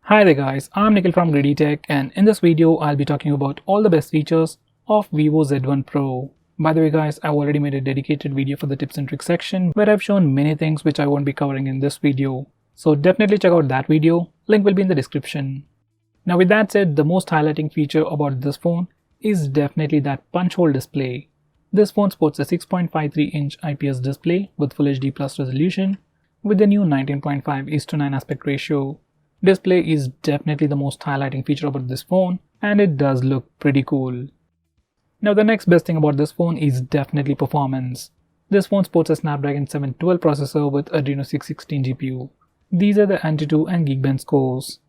Hi there guys, I'm Nikhil from Greedy Tech, and in this video I'll be talking about all the best features of Vivo Z1 Pro. By the way guys, I've already made a dedicated video for the tips and tricks section where I've shown many things which I won't be covering in this video. So definitely check out that video, link will be in the description. Now with that said, the most highlighting feature about this phone is definitely that punch hole display. This phone sports a 6.53-inch IPS display with Full HD Plus resolution with the new 19.5:9 aspect ratio. Display is definitely the most highlighting feature about this phone, and it does look pretty cool. Now the next best thing about this phone is definitely performance. This phone sports a Snapdragon 712 processor with Adreno 616 GPU. These are the Antutu and Geekbench scores.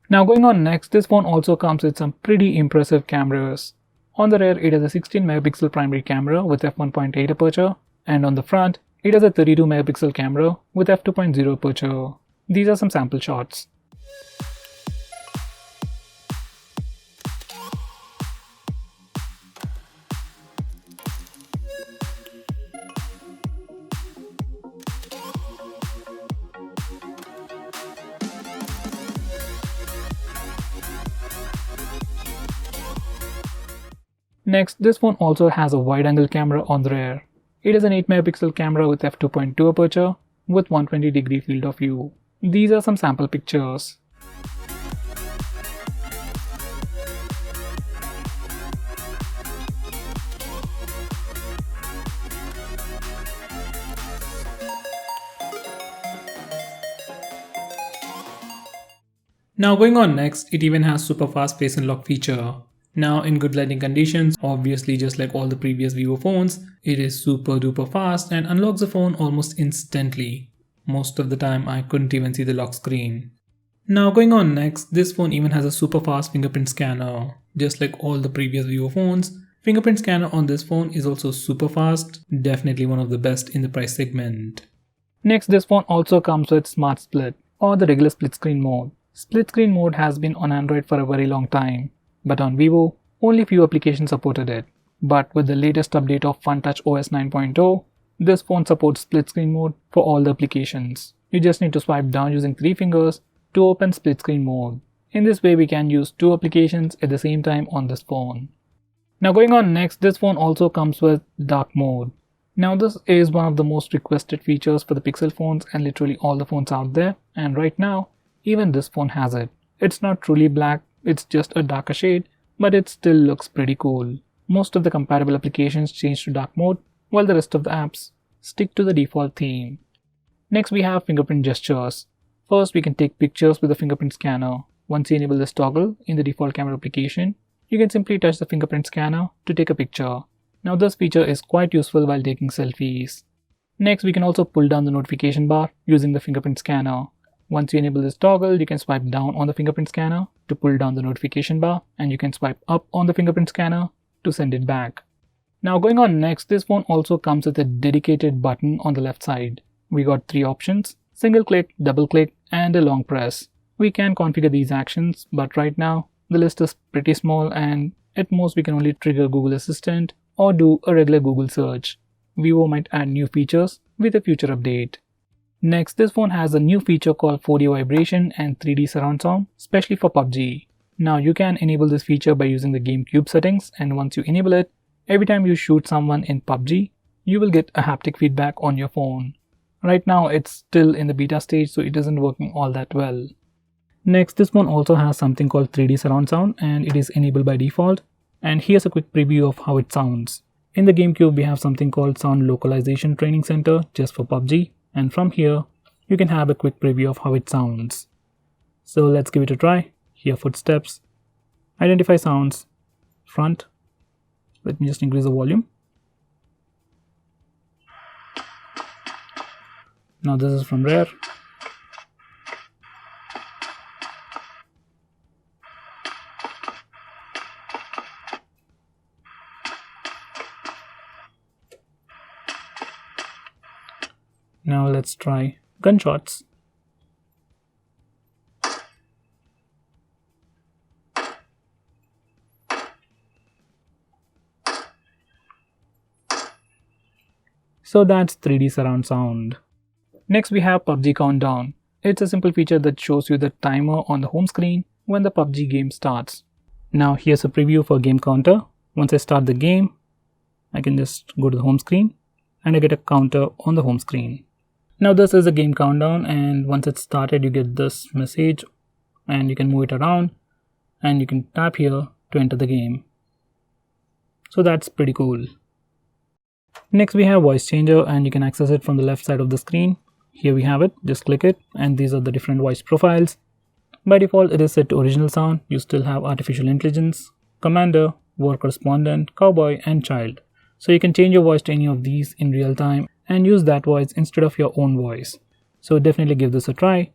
Now going on next, this phone also comes with some pretty impressive cameras. On the rear, it has a 16 megapixel primary camera with f1.8 aperture, and on the front, it has a 32 megapixel camera with f2.0 aperture. These are some sample shots. Next, this phone also has a wide-angle camera on the rear. It has an 8 megapixel camera with f2.2 aperture with 120-degree field of view. These are some sample pictures. Now going on next, it even has super fast face unlock feature. Now in good lighting conditions, obviously just like all the previous Vivo phones, it is super duper fast and unlocks the phone almost instantly. Most of the time I couldn't even see the lock screen. Now going on next, this phone even has a super fast fingerprint scanner. Just like all the previous Vivo phones, fingerprint scanner on this phone is also super fast, definitely one of the best in the price segment. Next, this phone also comes with Smart Split or the regular split screen mode. Split screen mode has been on Android for a very long time, but on Vivo, only few applications supported it. But with the latest update of FunTouch OS 9.0, this phone supports split screen mode for all the applications. You just need to swipe down using 3 fingers to open split screen mode. In this way, we can use 2 applications at the same time on this phone. Now going on next, this phone also comes with dark mode. Now this is one of the most requested features for the Pixel phones and literally all the phones out there, and right now, even this phone has it. It's not truly black, it's just a darker shade, but it still looks pretty cool. Most of the compatible applications change to dark mode, while the rest of the apps stick to the default theme. Next we have fingerprint gestures. First we can take pictures with the fingerprint scanner. Once you enable this toggle in the default camera application, you can simply touch the fingerprint scanner to take a picture. Now this feature is quite useful while taking selfies. Next we can also pull down the notification bar using the fingerprint scanner. Once you enable this toggle, you can swipe down on the fingerprint scanner to pull down the notification bar, and you can swipe up on the fingerprint scanner to send it back. Now going on next, this phone also comes with a dedicated button on the left side. We got 3 options: single click, double click, and a long press. We can configure these actions, but right now the list is pretty small and at most we can only trigger Google Assistant or do a regular Google search. Vivo might add new features with a future update. Next, this phone has a new feature called 4D vibration and 3D surround sound, especially for PUBG. Now you can enable this feature by using the GameCube settings, and once you enable it, every time you shoot someone in PUBG, you will get a haptic feedback on your phone. Right now it's still in the beta stage, so it isn't working all that well. Next, this phone also has something called 3D surround sound, and it is enabled by default. And here's a quick preview of how it sounds. In the GameCube, we have something called Sound Localization Training Center just for PUBG. And from here, you can have a quick preview of how it sounds. So let's give it a try. Hear footsteps, identify sounds, front. Let me just increase the volume. Now this is from rear. Now let's try gunshots. So that's 3D surround sound. Next we have PUBG Countdown. It's a simple feature that shows you the timer on the home screen when the PUBG game starts. Now here's a preview for game counter. Once I start the game, I can just go to the home screen and I get a counter on the home screen. Now this is a game countdown, and once it's started you get this message and you can move it around and you can tap here to enter the game. So that's pretty cool. Next we have voice changer, and you can access it from the left side of the screen. Here we have it, just click it and these are the different voice profiles. By default it is set to original sound. You still have artificial intelligence, commander, war correspondent, cowboy and child. So you can change your voice to any of these in real time and use that voice instead of your own voice. So definitely give this a try.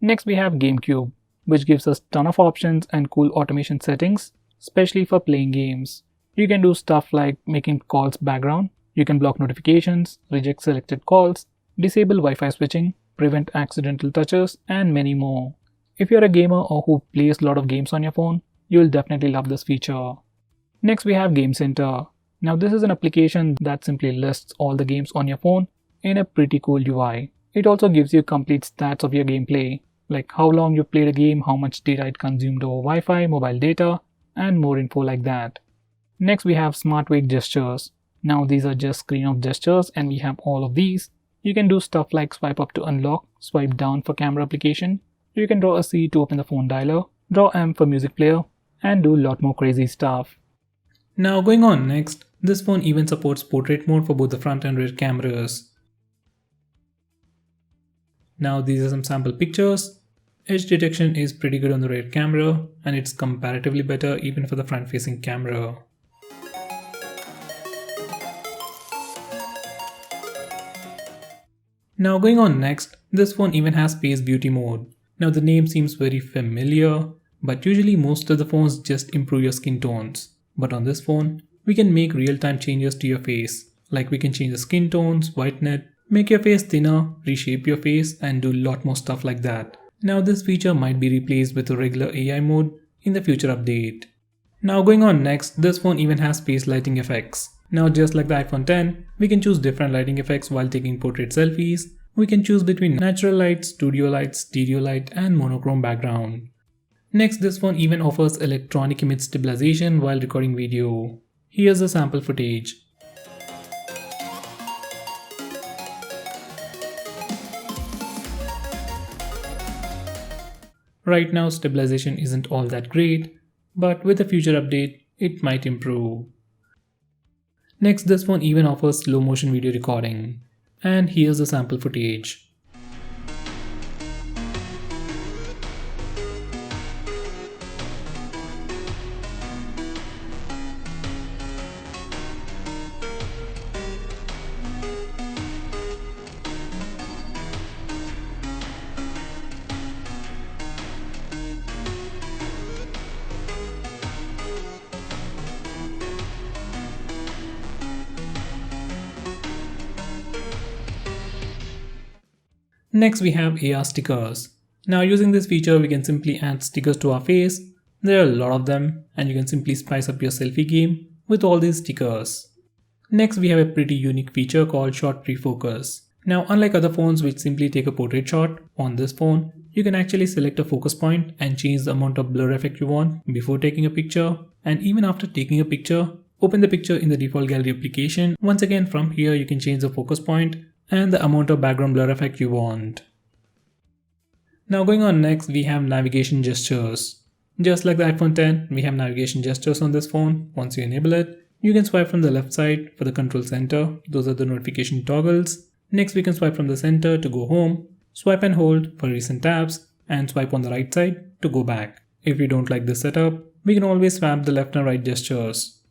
Next we have GameCube, which gives us ton of options and cool automation settings, especially for playing games. You can do stuff like making calls background, you can block notifications, reject selected calls, disable Wi-Fi switching, prevent accidental touches, and many more. If you're a gamer or who plays a lot of games on your phone, you'll definitely love this feature. Next we have Game Center. Now this is an application that simply lists all the games on your phone in a pretty cool UI. It also gives you complete stats of your gameplay, like how long you played a game, how much data it consumed over Wi-Fi, mobile data, and more info like that. Next we have Smart Wake Gestures. Now these are just screen of gestures and we have all of these. You can do stuff like swipe up to unlock, swipe down for camera application. You can draw a C to open the phone dialer, draw M for music player, and do a lot more crazy stuff. Now going on next, this phone even supports portrait mode for both the front and rear cameras. Now these are some sample pictures. Edge detection is pretty good on the rear camera and it's comparatively better even for the front facing camera. Now going on next, this phone even has Face Beauty mode. Now the name seems very familiar, but usually most of the phones just improve your skin tones. But on this phone, we can make real-time changes to your face. Like we can change the skin tones, whiten, make your face thinner, reshape your face, and do a lot more stuff like that. Now this feature might be replaced with a regular AI mode in the future update. Now going on next, this phone even has face lighting effects. Now just like the iPhone X, we can choose different lighting effects while taking portrait selfies. We can choose between natural light, studio light, stereo light, and monochrome background. Next, this phone even offers electronic image stabilization while recording video. Here's the sample footage. Right now stabilization isn't all that great, but with a future update, it might improve. Next, this phone even offers slow motion video recording. And here's the sample footage. Next we have AR stickers. Now using this feature we can simply add stickers to our face. There are a lot of them and you can simply spice up your selfie game with all these stickers. Next we have a pretty unique feature called shot pre-focus. Now unlike other phones which simply take a portrait shot, on this phone you can actually select a focus point and change the amount of blur effect you want before taking a picture, and even after taking a picture, open the picture in the default gallery application. Once again from here you can change the focus point and the amount of background blur effect you want. Now going on next, we have navigation gestures. Just like the iPhone X, we have navigation gestures on this phone. Once you enable it, you can swipe from the left side for the control center. Those are the notification toggles. Next we can swipe from the center to go home, swipe and hold for recent tabs, and swipe on the right side to go back. If we don't like this setup, we can always swap the left and right gestures.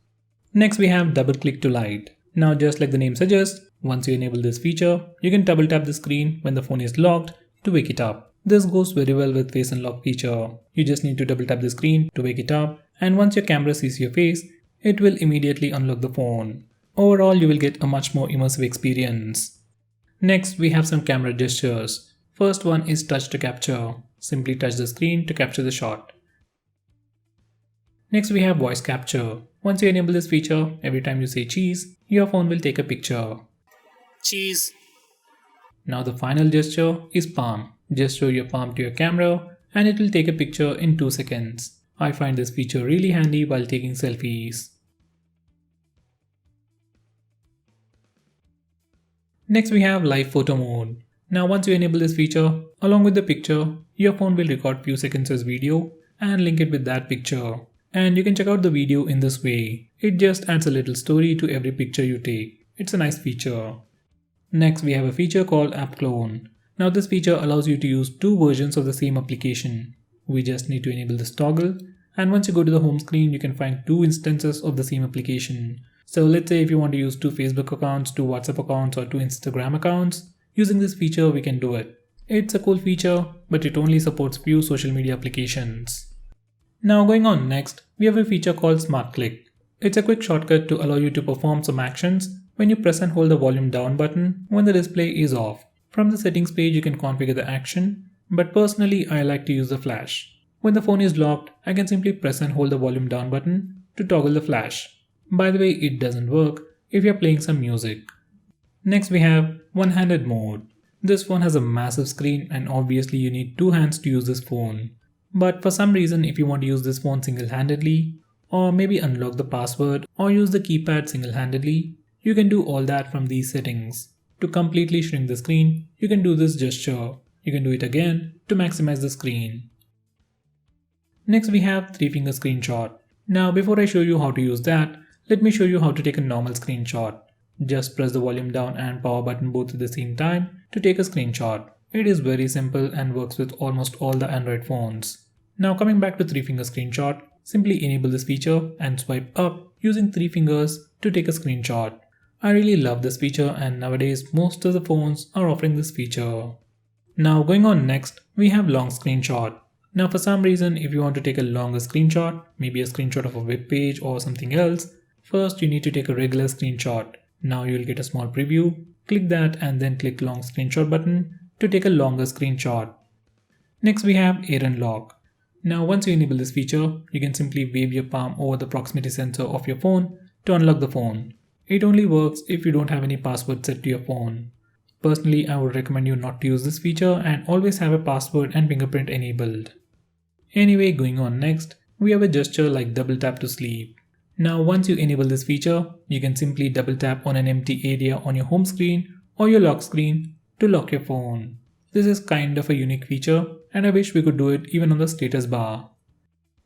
Next we have double click to light. Now just like the name suggests, once you enable this feature, you can double tap the screen when the phone is locked to wake it up. This goes very well with face unlock feature. You just need to double tap the screen to wake it up, and once your camera sees your face, it will immediately unlock the phone. Overall, you will get a much more immersive experience. Next, we have some camera gestures. First one is touch to capture. Simply touch the screen to capture the shot. Next, we have voice capture. Once you enable this feature, every time you say cheese, your phone will take a picture. Cheese. Now the final gesture is palm. Just show your palm to your camera and it will take a picture in 2 seconds. I find this feature really handy while taking selfies. Next we have live photo mode. Now once you enable this feature, along with the picture, your phone will record few seconds as video and link it with that picture. And you can check out the video in this way. It just adds a little story to every picture you take. It's a nice feature. Next we have a feature called App Clone. Now this feature allows you to use two versions of the same application. We just need to enable this toggle, and once you go to the home screen you can find two instances of the same application. So let's say if you want to use two Facebook accounts, two WhatsApp accounts or two Instagram accounts, using this feature we can do it. It's a cool feature, but it only supports few social media applications. Now going on next, we have a feature called Smart Click. It's a quick shortcut to allow you to perform some actions when you press and hold the volume down button when the display is off. From the settings page you can configure the action, but personally I like to use the flash. When the phone is locked, I can simply press and hold the volume down button to toggle the flash. By the way, it doesn't work if you're playing some music. Next we have one-handed mode. This phone has a massive screen and obviously you need two hands to use this phone. But for some reason if you want to use this phone single-handedly, or maybe unlock the password or use the keypad single-handedly, you can do all that from these settings. To completely shrink the screen, you can do this gesture. You can do it again to maximize the screen. Next we have 3-finger screenshot. Now before I show you how to use that, let me show you how to take a normal screenshot. Just press the volume down and power button both at the same time to take a screenshot. It is very simple and works with almost all the Android phones. Now coming back to 3-finger screenshot, simply enable this feature and swipe up using 3 fingers to take a screenshot. I really love this feature and nowadays most of the phones are offering this feature. Now going on next, we have long screenshot. Now for some reason if you want to take a longer screenshot, maybe a screenshot of a web page or something else, first you need to take a regular screenshot. Now you will get a small preview, click that and then click long screenshot button to take a longer screenshot. Next we have Air Unlock. Now once you enable this feature, you can simply wave your palm over the proximity sensor of your phone to unlock the phone. It only works if you don't have any password set to your phone. Personally, I would recommend you not to use this feature and always have a password and fingerprint enabled. Anyway, going on next, we have a gesture like double tap to sleep. Now once you enable this feature, you can simply double tap on an empty area on your home screen or your lock screen to lock your phone. This is kind of a unique feature and I wish we could do it even on the status bar.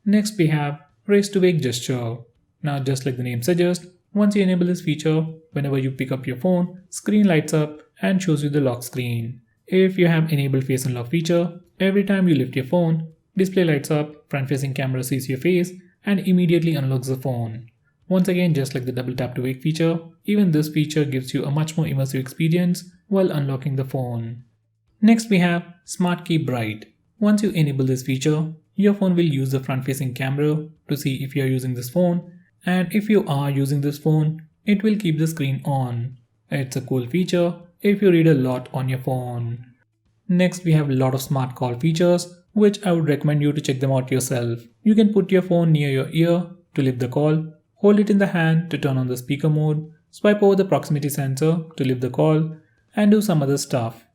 Next we have raise to wake gesture. Now just like the name suggests, once you enable this feature, whenever you pick up your phone, screen lights up and shows you the lock screen. If you have enabled face unlock feature, every time you lift your phone, display lights up, front facing camera sees your face and immediately unlocks the phone. Once again, just like the double tap to wake feature, even this feature gives you a much more immersive experience while unlocking the phone. Next we have Smart Keep Bright. Once you enable this feature, your phone will use the front facing camera to see if you are using this phone, and if you are using this phone, it will keep the screen on. It's a cool feature if you read a lot on your phone. Next we have a lot of smart call features, which I would recommend you to check them out yourself. You can put your phone near your ear to lift the call, hold it in the hand to turn on the speaker mode, swipe over the proximity sensor to lift the call, and do some other stuff.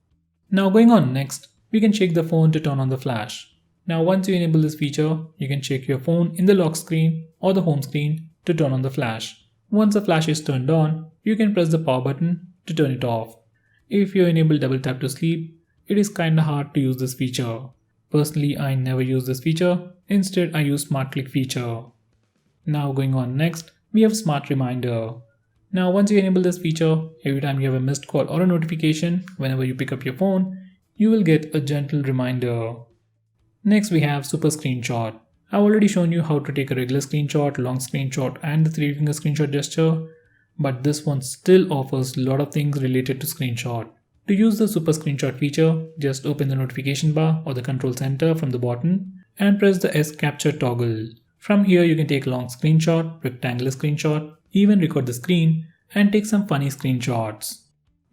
Now going on next, we can shake the phone to turn on the flash. Now once you enable this feature, you can shake your phone in the lock screen or the home screen to turn on the flash. Once the flash is turned on, you can press the power button to turn it off. If you enable double tap to sleep, it is kinda hard to use this feature. Personally, I never use this feature. Instead, I use Smart Click feature. Now going on next, we have Smart Reminder. Now once you enable this feature, every time you have a missed call or a notification, whenever you pick up your phone, you will get a gentle reminder. Next we have Super Screenshot. I've already shown you how to take a regular screenshot, long screenshot and the 3-finger screenshot gesture, but this one still offers a lot of things related to screenshot. To use the Super Screenshot feature, just open the notification bar or the control center from the bottom and press the S Capture toggle. From here you can take long screenshot, rectangular screenshot, even record the screen and take some funny screenshots.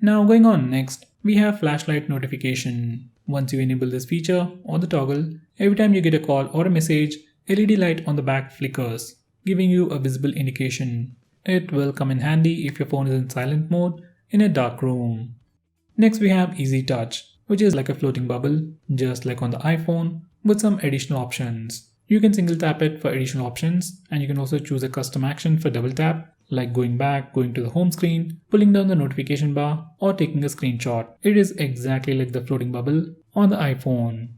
Now going on next, we have flashlight notification. Once you enable this feature or the toggle, every time you get a call or a message, LED light on the back flickers, giving you a visible indication. It will come in handy if your phone is in silent mode in a dark room. Next we have Easy Touch. which is like a floating bubble, just like on the iPhone, with some additional options. You can single tap it for additional options, and you can also choose a custom action for double tap, like going back, going to the home screen, pulling down the notification bar, or taking a screenshot. It is exactly like the floating bubble on the iPhone.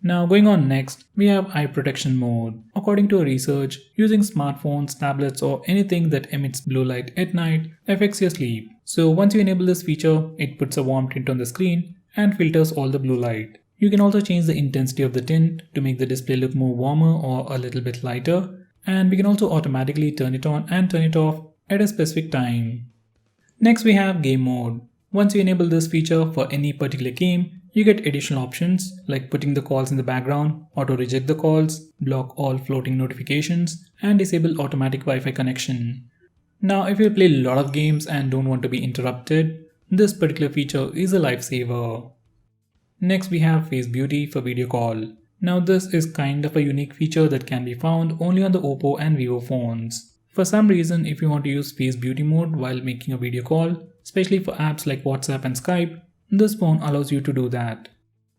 Now going on next, we have eye protection mode. According to a research, using smartphones, tablets or anything that emits blue light at night affects your sleep. So once you enable this feature, it puts a warm tint on the screen and filters all the blue light. You can also change the intensity of the tint to make the display look more warmer or a little bit lighter, and we can also automatically turn it on and turn it off at a specific time. Next we have game mode. Once you enable this feature for any particular game, you get additional options like putting the calls in the background, auto reject the calls, block all floating notifications, and disable automatic Wi-Fi connection. Now if you play a lot of games and don't want to be interrupted, this particular feature is a lifesaver. Next we have Face Beauty for video call. Now this is kind of a unique feature that can be found only on the Oppo and Vivo phones. For some reason, if you want to use Face Beauty mode while making a video call, especially for apps like WhatsApp and Skype, this phone allows you to do that.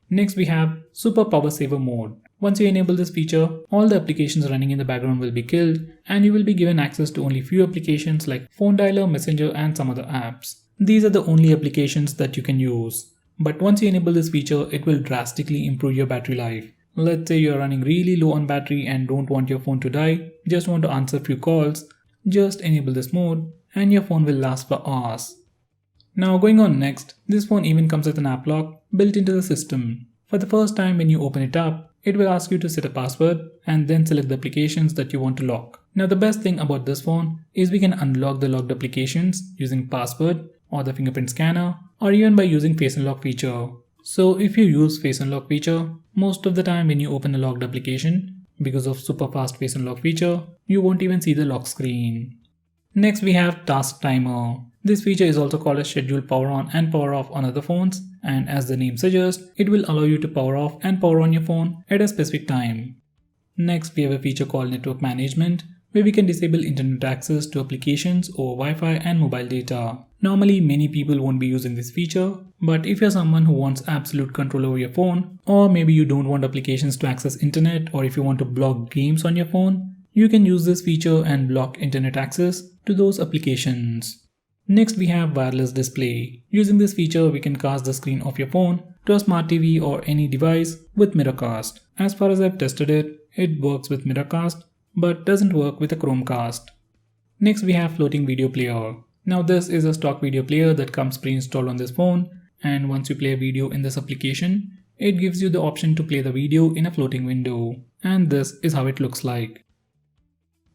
Next we have Super Power Saver mode. Once you enable this feature, all the applications running in the background will be killed and you will be given access to only few applications like Phone Dialer, Messenger and some other apps. These are the only applications that you can use. But once you enable this feature, it will drastically improve your battery life. Let's say you're running really low on battery and don't want your phone to die, just want to answer a few calls, just enable this mode and your phone will last for hours. Now going on next, this phone even comes with an app lock built into the system. For the first time when you open it up, it will ask you to set a password and then select the applications that you want to lock. Now the best thing about this phone is we can unlock the locked applications using password or the fingerprint scanner or even by using Face Unlock feature. So if you use Face Unlock feature, most of the time when you open a locked application, because of super fast Face Unlock feature, you won't even see the lock screen. Next we have Task Timer. This feature is also called a schedule power on and power off on other phones, and as the name suggests, it will allow you to power off and power on your phone at a specific time. Next we have a feature called Network Management, where we can disable internet access to applications or Wi-Fi and mobile data. Normally many people won't be using this feature, but if you're someone who wants absolute control over your phone, or maybe you don't want applications to access internet, or if you want to block games on your phone, you can use this feature and block internet access to those applications. Next we have wireless display. Using this feature, we can cast the screen of your phone to a smart TV or any device with Miracast. As far as I've tested it, it works with Miracast but doesn't work with a Chromecast. Next we have floating video player. Now this is a stock video player that comes pre-installed on this phone, and once you play a video in this application, it gives you the option to play the video in a floating window, and this is how it looks like.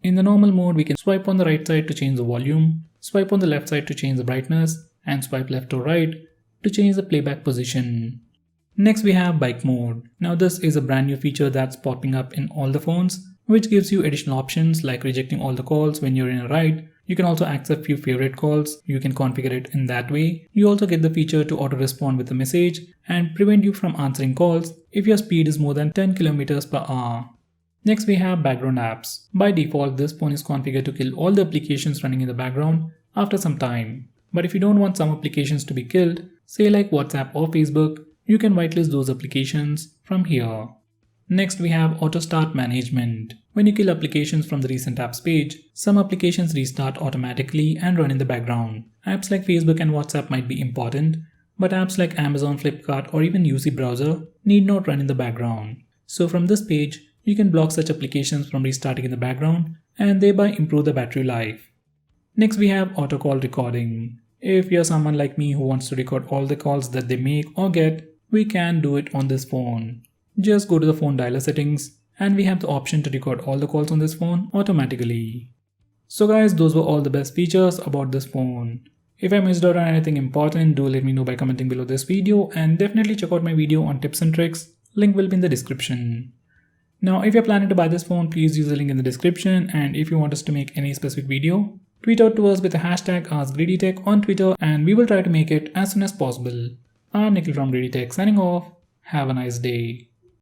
In the normal mode, we can swipe on the right side to change the volume, swipe on the left side to change the brightness, and swipe left or right to change the playback position. Next we have bike mode. Now this is a brand new feature that's popping up in all the phones, which gives you additional options like rejecting all the calls when you're in a ride. You can also accept few favorite calls. You can configure it in that way. You also get the feature to auto respond with a message and prevent you from answering calls if your speed is more than 10 km per hour. Next we have background apps. By default, this phone is configured to kill all the applications running in the background after some time. But if you don't want some applications to be killed, say like WhatsApp or Facebook, you can whitelist those applications from here. Next we have Auto Start Management. When you kill applications from the recent apps page, some applications restart automatically and run in the background. Apps like Facebook and WhatsApp might be important, but apps like Amazon, Flipkart or even UC Browser need not run in the background. So from this page, you can block such applications from restarting in the background and thereby improve the battery life. Next we have Auto Call Recording. If you're someone like me who wants to record all the calls that they make or get, we can do it on this phone. Just go to the phone dialer settings and we have the option to record all the calls on this phone automatically. So guys, those were all the best features about this phone. If I missed out on anything important, do let me know by commenting below this video, and definitely check out my video on tips and tricks. Link will be in the description. Now if you're planning to buy this phone, please use the link in the description, and if you want us to make any specific video, tweet out to us with the hashtag AskGreedyTech on Twitter and we will try to make it as soon as possible. I'm Nikhil from Greedy Tech signing off. Have a nice day.